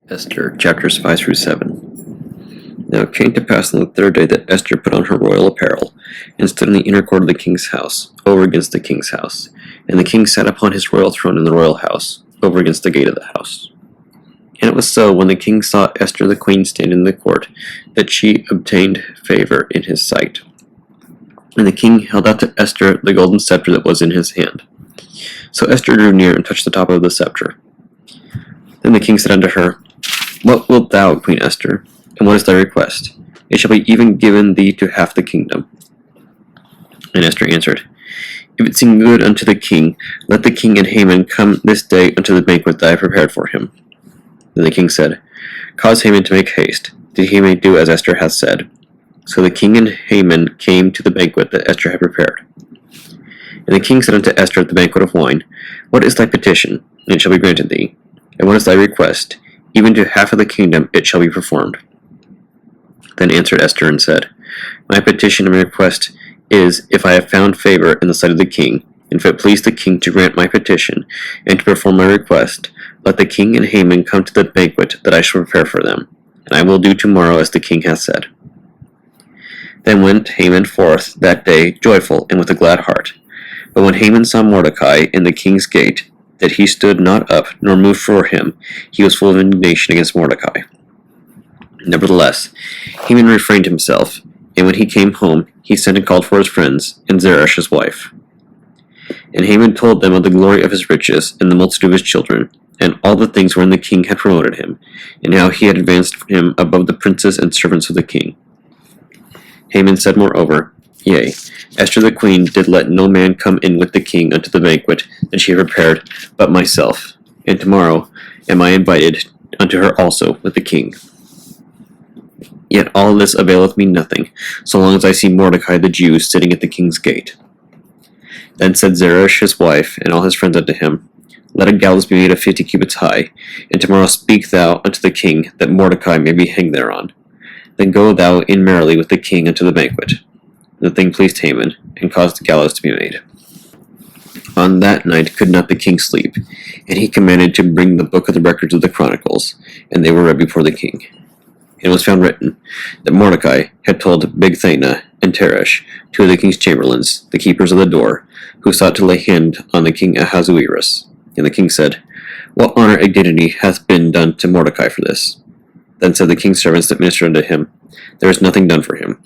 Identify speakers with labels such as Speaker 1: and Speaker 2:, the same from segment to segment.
Speaker 1: Esther, chapters 5 through 7. Now it came to pass on the third day that Esther put on her royal apparel, and stood in the inner court of the king's house, over against the king's house. And the king sat upon his royal throne in the royal house, over against the gate of the house. And it was so, when the king saw Esther the queen stand in the court, that she obtained favor in his sight. And the king held out to Esther the golden scepter that was in his hand. So Esther drew near and touched the top of the scepter. Then the king said unto her, What wilt thou, Queen Esther, and what is thy request? It shall be even given thee to half the kingdom. And Esther answered, If it seem good unto the king, let the king and Haman come this day unto the banquet that I have prepared for him. Then the king said, Cause Haman to make haste, that he may do as Esther hath said. So the king and Haman came to the banquet that Esther had prepared. And the king said unto Esther at the banquet of wine, What is thy petition? And it shall be granted thee. And what is thy request? Even to half of the kingdom it shall be performed. Then answered Esther and said, My petition and my request is, if I have found favor in the sight of the king, and if it please the king to grant my petition, and to perform my request, let the king and Haman come to the banquet that I shall prepare for them, and I will do tomorrow as the king hath said. Then went Haman forth that day joyful and with a glad heart. But when Haman saw Mordecai in the king's gate, that he stood not up nor moved for him, he was full of indignation against Mordecai. Nevertheless, Haman refrained himself, and when he came home, he sent and called for his friends, and Zeresh his wife. And Haman told them of the glory of his riches, and the multitude of his children, and all the things wherein the king had promoted him, and how he had advanced him above the princes and servants of the king. Haman said moreover, Yea, Esther the queen did let no man come in with the king unto the banquet that she had prepared, but myself, and tomorrow am I invited unto her also with the king. Yet all this availeth me nothing, so long as I see Mordecai the Jew sitting at the king's gate. Then said Zeresh his wife, and all his friends unto him, Let a gallows be made of 50 cubits high, and tomorrow speak thou unto the king, that Mordecai may be hanged thereon. Then go thou in merrily with the king unto the banquet. The thing pleased Haman, and caused the gallows to be made. On that night could not the king sleep, and he commanded to bring the book of the records of the chronicles, and they were read before the king. And it was found written that Mordecai had told Bigthana and Teresh, two of the king's chamberlains, the keepers of the door, who sought to lay hand on the king Ahasuerus. And the king said, What honor and dignity hath been done to Mordecai for this? Then said the king's servants that ministered unto him, There is nothing done for him.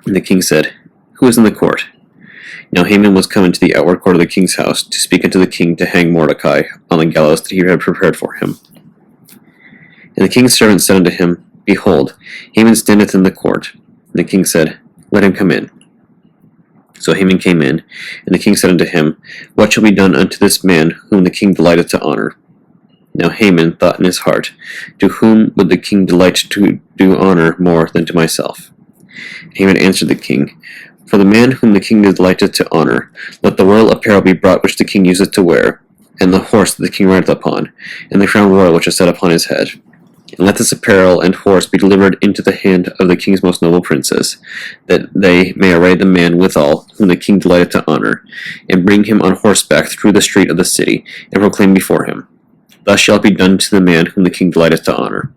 Speaker 1: And the king said, Who is in the court? Now Haman was come into the outward court of the king's house, to speak unto the king to hang Mordecai on the gallows that he had prepared for him. And the king's servant said unto him, Behold, Haman standeth in the court. And the king said, Let him come in. So Haman came in, and the king said unto him, What shall be done unto this man whom the king delighteth to honor? Now Haman thought in his heart, To whom would the king delight to do honor more than to myself? Haman answered the king, For the man whom the king delighteth to honor, let the royal apparel be brought which the king useth to wear, and the horse that the king rideth upon, and the crown royal which is set upon his head. And let this apparel and horse be delivered into the hand of the king's most noble princes, that they may array the man withal, whom the king delighteth to honor, and bring him on horseback through the street of the city, and proclaim before him, Thus shall it be done to the man whom the king delighteth to honor.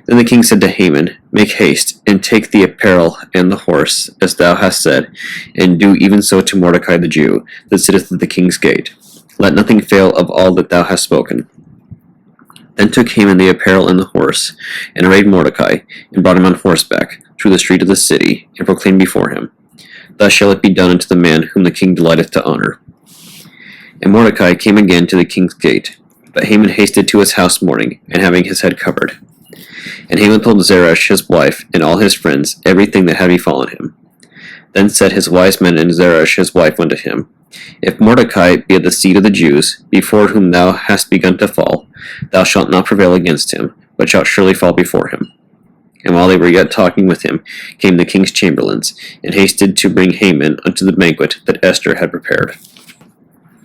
Speaker 1: Then the king said to Haman, Make haste, and take the apparel and the horse, as thou hast said, and do even so to Mordecai the Jew, that sitteth at the king's gate. Let nothing fail of all that thou hast spoken. Then took Haman the apparel and the horse, and arrayed Mordecai, and brought him on horseback, through the street of the city, and proclaimed before him, Thus shall it be done unto the man whom the king delighteth to honor. And Mordecai came again to the king's gate, but Haman hasted to his house mourning, and having his head covered. And Haman told Zeresh his wife, and all his friends, everything that had befallen him. Then said his wise men and Zeresh his wife unto him, If Mordecai be of the seed of the Jews, before whom thou hast begun to fall, thou shalt not prevail against him, but shalt surely fall before him. And while they were yet talking with him, came the king's chamberlains, and hasted to bring Haman unto the banquet that Esther had prepared.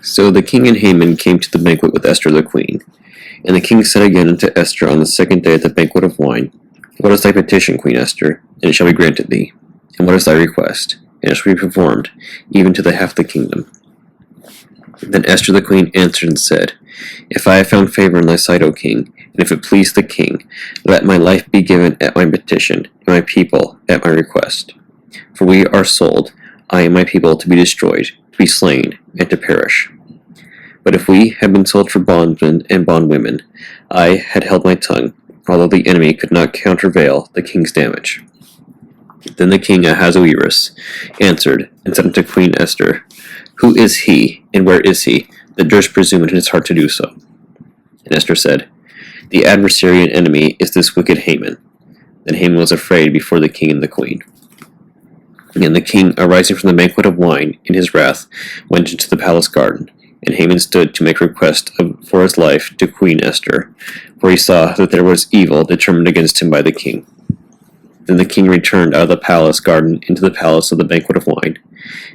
Speaker 1: So the king and Haman came to the banquet with Esther the queen. And the king said again unto Esther on the second day at the banquet of wine, What is thy petition, Queen Esther? And it shall be granted thee. And what is thy request? And it shall be performed, even to the half the kingdom. Then Esther the queen answered and said, If I have found favor in thy sight, O king, and if it please the king, let my life be given at my petition, and my people at my request. For we are sold, I and my people, to be destroyed, to be slain, and to perish. But if we had been sold for bondmen and bondwomen, I had held my tongue, although the enemy could not countervail the king's damage. Then the king Ahasuerus answered and said unto Queen Esther, Who is he, and where is he, that durst presume in his heart to do so? And Esther said, The adversary and enemy is this wicked Haman. Then Haman was afraid before the king and the queen. And the king, arising from the banquet of wine, in his wrath, went into the palace garden. And Haman stood to make request for his life to Queen Esther, for he saw that there was evil determined against him by the king. Then the king returned out of the palace garden into the palace of the banquet of wine,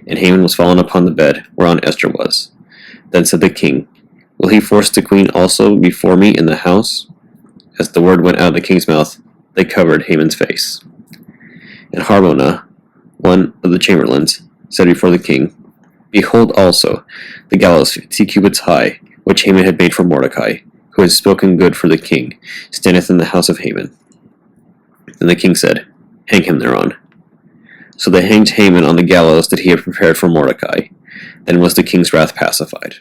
Speaker 1: and Haman was fallen upon the bed whereon Esther was. Then said the king, Will he force the queen also before me in the house? As the word went out of the king's mouth, they covered Haman's face. And Harbona, one of the chamberlains, said before the king, Behold also the gallows 50 cubits high, which Haman had made for Mordecai, who had spoken good for the king, standeth in the house of Haman. Then the king said, Hang him thereon. So they hanged Haman on the gallows that he had prepared for Mordecai. Then was the king's wrath pacified.